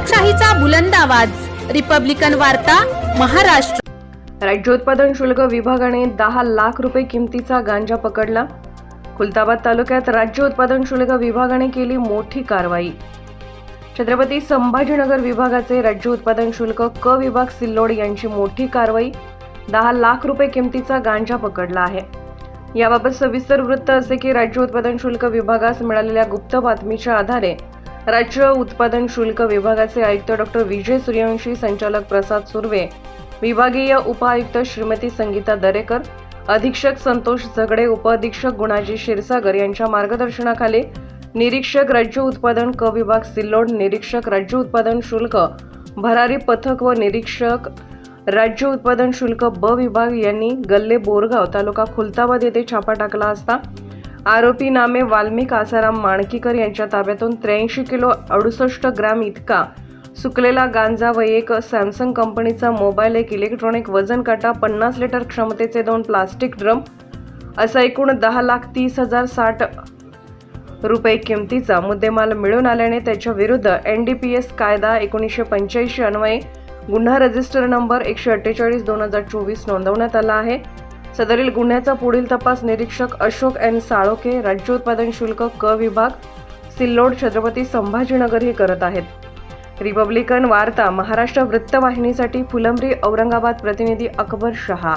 लोकशाहीचा बुलंद आवाज, रिपब्लिकन वार्ता, महाराष्ट्र। राज्य उत्पादन शुल्क विभागाने 10 लाख रुपये किमतीचा गांजा पकडला। खुलताबाद तालुक्यात राज्य उत्पादन शुल्क विभागाने केली मोठी कारवाई। छत्रपती संभाजीनगर विभागाचे राज्य उत्पादन शुल्क क विभाग सिल्लोड यांची मोठी कारवाई। 10 लाख रुपये किमतीचा गांजा पकडला आहे। याबाबत सविस्तर वृत्त असे की राज्य उत्पादन शुल्क विभागास मिळालेल्या गुप्त बातमीच्या आधारे राज्य उत्पादन शुल्क विभागाचे आयुक्त डॉक्टर विजय सूर्यवंशी, संचालक प्रसाद सुर्वे, विभागीय उपायुक्त श्रीमती संगीता दरेकर, अधीक्षक संतोष झगडे, उपअधीक्षक गुणाजी क्षीरसागर यांच्या मार्गदर्शनाखाली निरीक्षक राज्य उत्पादन क विभाग सिल्लोड, निरीक्षक राज्य उत्पादन शुल्क भरारी पथक व निरीक्षक राज्य उत्पादन शुल्क ब विभाग यांनी गल्ले बोरगाव तालुका खुलताबाद येथे छापा टाकला असता आरोपी नामे वाल्मिक आसाराम माणकीकर यांच्या ताब्यातून 83 किलो 68 ग्रॅम इतका सुकलेला गांजा व एक सॅमसंग कंपनीचा मोबाईल, एक इलेक्ट्रॉनिक वजन काटा, 50 लिटर क्षमतेचे 2 प्लास्टिक ड्रम असा एकूण 10,30,060 रुपये किमतीचा मुद्देमाल मिळून आल्याने त्याच्या विरुद्ध NDPS कायदा 1985 अन्वये गुन्हा रजिस्टर नंबर 148/2024 नोंदवण्यात आला आहे। सदरील गुन्ह्याचा पुढील तपास निरीक्षक अशोक N साळोखे, राज्य उत्पादन शुल्क क विभाग सिल्लोड, छत्रपती संभाजीनगर हे करत आहेत। रिपब्लिकन वार्ता महाराष्ट्र वृत्तवाहिनीसाठी फुलंब्री औरंगाबाद प्रतिनिधी अकबर शहा।